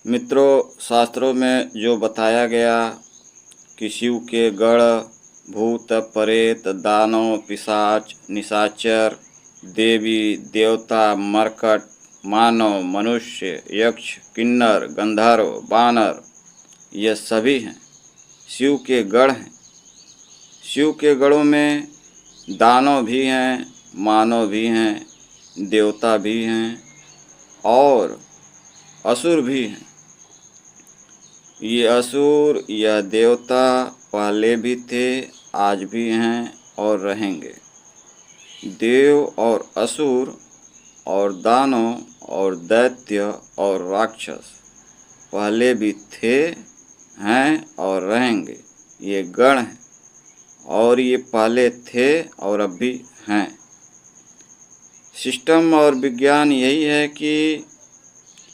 मित्रों, शास्त्रों में जो बताया गया कि शिव के गण भूत प्रेत दानव पिशाच निशाचर देवी देवता मरकट मानव मनुष्य यक्ष किन्नर गंधर्व वानर ये सभी हैं शिव के गण हैं। शिव के गणों में दानव भी हैं, मानव भी हैं, देवता भी हैं और असुर भी हैं। ये असुर यह देवता पहले भी थे, आज भी हैं और रहेंगे। देव और असुर और दानव और दैत्य और राक्षस पहले भी थे, हैं और रहेंगे। ये गण हैं और ये पहले थे और अब भी हैं। सिस्टम और विज्ञान यही है कि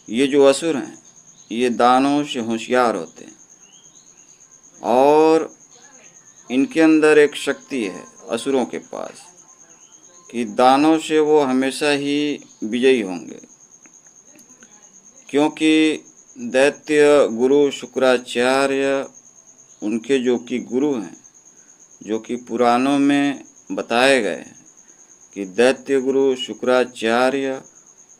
ये जो असुर हैं ये दानों से होशियार होते हैं और इनके अंदर एक शक्ति है असुरों के पास कि दानों से वो हमेशा ही विजयी होंगे, क्योंकि दैत्य गुरु शुक्राचार्य उनके जो कि गुरु हैं, जो कि पुराणों में बताए गए हैं कि दैत्य गुरु शुक्राचार्य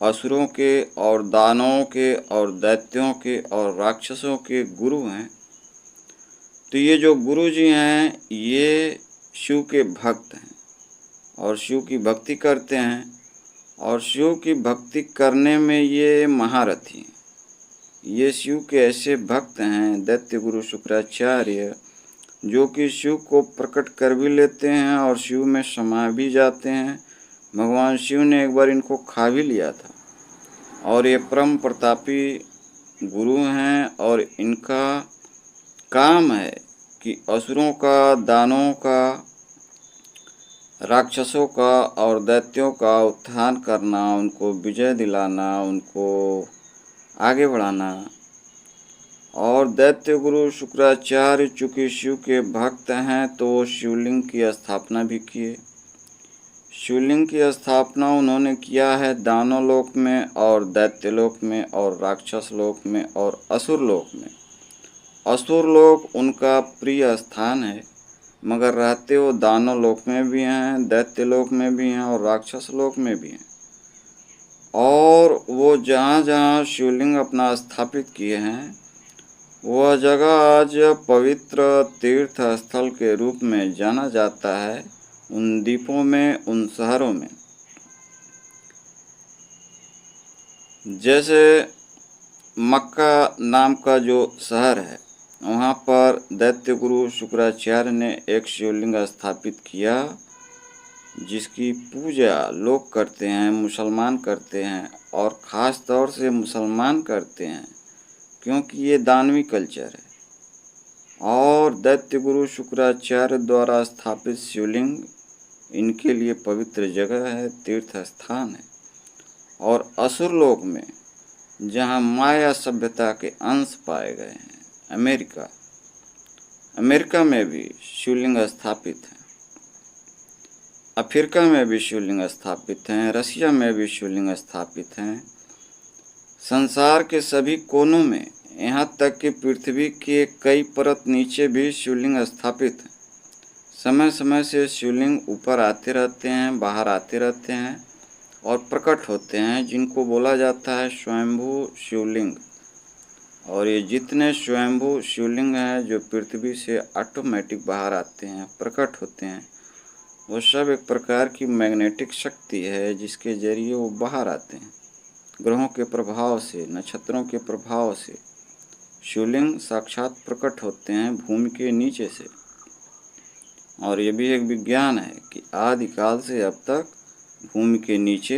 असुरों के और दानवों के और दैत्यों के और राक्षसों के गुरु हैं। तो ये जो गुरु जी हैं ये शिव के भक्त हैं और शिव की भक्ति करते हैं और शिव की भक्ति करने में ये महारथी हैं। ये शिव के ऐसे भक्त हैं दैत्य गुरु शुक्राचार्य जो कि शिव को प्रकट कर भी लेते हैं और शिव में समा भी जाते हैं। भगवान शिव ने एक बार इनको खा भी लिया था और ये परम प्रतापी गुरु हैं और इनका काम है कि असुरों का, दानवों का, राक्षसों का और दैत्यों का उत्थान करना, उनको विजय दिलाना, उनको आगे बढ़ाना। और दैत्य गुरु शुक्राचार्य चूँकि शिव के भक्त हैं तो वो शिवलिंग की स्थापना भी किए। शिवलिंग की स्थापना उन्होंने किया है दानव लोक में और दैत्य लोक में और राक्षस लोक में और असुर लोक में। असुर लोक उनका प्रिय स्थान है, मगर रहते वो दानव लोक में भी हैं, दैत्य लोक में भी हैं और राक्षस लोक में भी हैं। और वो जहाँ जहाँ शिवलिंग अपना स्थापित किए हैं वह जगह आज पवित्र तीर्थ स्थल के रूप में जाना जाता है। उन द्वीपों में, उन शहरों में, जैसे मक्का नाम का जो शहर है वहाँ पर दैत्य गुरु शुक्राचार्य ने एक शिवलिंग स्थापित किया जिसकी पूजा लोग करते हैं, मुसलमान करते हैं और ख़ास तौर से मुसलमान करते हैं क्योंकि ये दानवी कल्चर है। और दैत्य गुरु शुक्राचार्य द्वारा स्थापित शिवलिंग इनके लिए पवित्र जगह है, तीर्थ स्थान है। और असुर लोक में जहाँ माया सभ्यता के अंश पाए गए हैं, अमेरिका में भी शिवलिंग स्थापित हैं, अफ्रीका में भी शिवलिंग स्थापित हैं, रसिया में भी शिवलिंग स्थापित हैं। संसार के सभी कोनों में, यहाँ तक कि पृथ्वी के कई परत नीचे भी शिवलिंग स्थापित हैं। समय समय से शिवलिंग ऊपर आते रहते हैं, बाहर आते रहते हैं और प्रकट होते हैं, जिनको बोला जाता है स्वयंभू शिवलिंग। और ये जितने स्वयंभू शिवलिंग हैं जो पृथ्वी से ऑटोमेटिक बाहर आते हैं, प्रकट होते हैं, वो सब एक प्रकार की मैग्नेटिक शक्ति है जिसके जरिए वो बाहर आते हैं। ग्रहों के प्रभाव से, नक्षत्रों के प्रभाव से शिवलिंग साक्षात प्रकट होते हैं भूमि के नीचे से। और ये भी एक विज्ञान है कि आदिकाल से अब तक भूमि के नीचे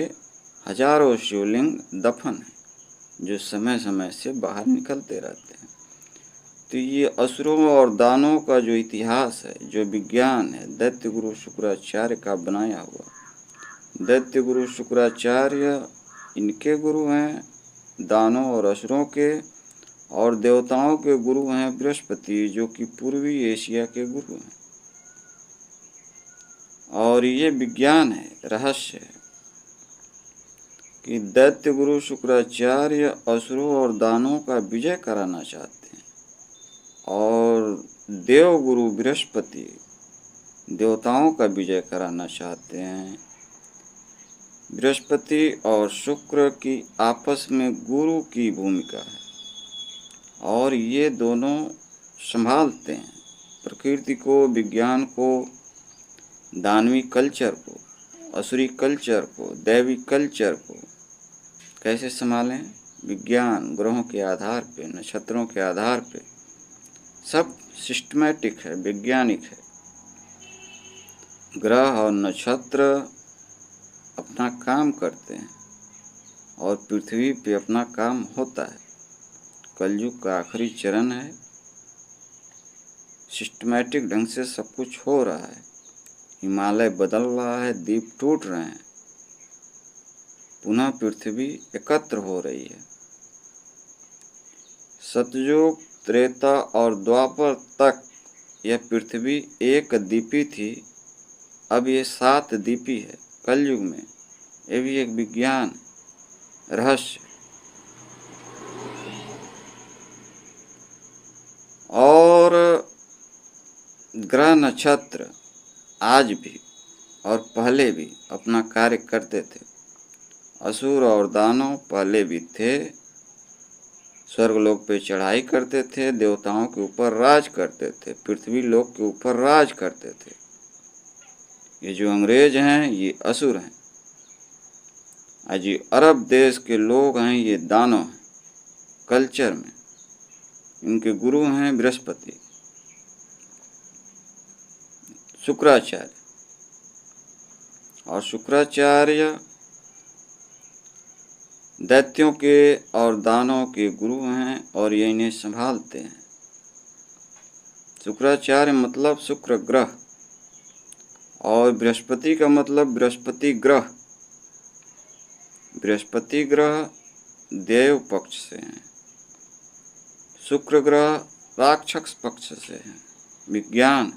हजारों शिवलिंग दफन हैं जो समय समय से बाहर निकलते रहते हैं। तो ये असुरों और दानों का जो इतिहास है, जो विज्ञान है, दैत्य गुरु शुक्राचार्य का बनाया हुआ। दैत्य गुरु शुक्राचार्य इनके गुरु हैं दानों और असुरों के, और देवताओं के गुरु हैं बृहस्पति जो कि पूर्वी एशिया के गुरु हैं। और ये विज्ञान है, रहस्य है। कि दैत्य गुरु शुक्राचार्य असुरों और दानवों का विजय कराना चाहते हैं और देव गुरु बृहस्पति देवताओं का विजय कराना चाहते हैं। बृहस्पति और शुक्र की आपस में गुरु की भूमिका है और ये दोनों संभालते हैं प्रकृति को, विज्ञान को, दानवी कल्चर को, असुरी कल्चर को, दैवी कल्चर को। कैसे संभालें? विज्ञान ग्रहों के आधार पे, नक्षत्रों के आधार पे, सब सिस्टमैटिक है, वैज्ञानिक है। ग्रह और नक्षत्र अपना काम करते हैं और पृथ्वी पे अपना काम होता है। कलयुग का आखिरी चरण है, सिस्टमैटिक ढंग से सब कुछ हो रहा है। हिमालय बदल रहा है, द्वीप टूट रहे हैं, पुनः पृथ्वी एकत्र हो रही है। सतयुग, त्रेता और द्वापर तक यह पृथ्वी एक द्वीपी थी, अब ये 7 द्वीपी है। कलयुग में ये भी एक विज्ञान रहस्य। और ग्रह नक्षत्र आज भी और पहले भी अपना कार्य करते थे। असुर और दानव पहले भी थे, स्वर्गलोक पे चढ़ाई करते थे, देवताओं के ऊपर राज करते थे, पृथ्वी लोक के ऊपर राज करते थे। ये जो अंग्रेज हैं ये असुर हैं, आज ये अरब देश के लोग हैं ये दानव हैं। कल्चर में इनके गुरु हैं बृहस्पति, शुक्राचार्य, और शुक्राचार्य दैत्यों के और दानवों के गुरु हैं और ये इन्हें संभालते हैं। शुक्राचार्य मतलब शुक्र ग्रह और बृहस्पति का मतलब बृहस्पति ग्रह। बृहस्पति ग्रह देव पक्ष से हैं, शुक्र ग्रह राक्षस पक्ष से है। विज्ञान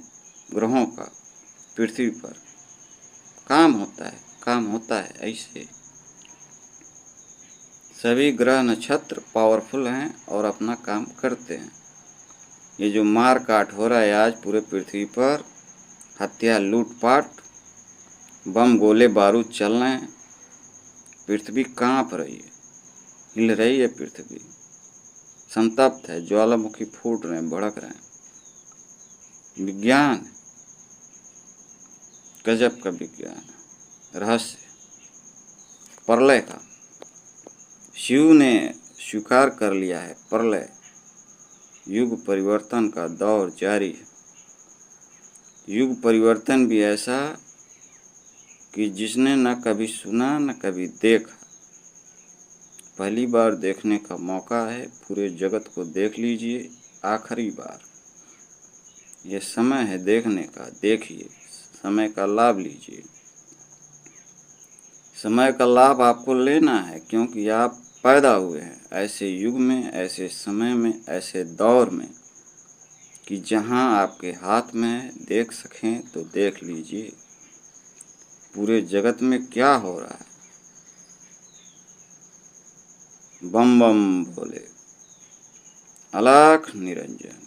ग्रहों का पृथ्वी पर काम होता है ऐसे। सभी ग्रह नक्षत्र पावरफुल हैं और अपना काम करते हैं। ये जो मार काट हो रहा है आज पूरे पृथ्वी पर, हत्या, लूटपाट, बम गोले बारूद चल रहे हैं, पृथ्वी कांप रही है, हिल रही है पृथ्वी, संतप्त है, ज्वालामुखी फूट रहे हैं, भड़क रहे हैं। विज्ञान गजब का विज्ञान, रहस्य प्रलय का। शिव ने स्वीकार कर लिया है प्रलय, युग परिवर्तन का दौर जारी है। युग परिवर्तन भी ऐसा कि जिसने न कभी सुना न कभी देखा, पहली बार देखने का मौका है। पूरे जगत को देख लीजिए, आखिरी बार ये समय है देखने का। देखिए, समय का लाभ लीजिए। समय का लाभ आपको लेना है क्योंकि आप पैदा हुए हैं ऐसे युग में, ऐसे समय में, ऐसे दौर में कि जहां आपके हाथ में है, देख सकें तो देख लीजिए पूरे जगत में क्या हो रहा है। बम बम बोले, अलख निरंजन।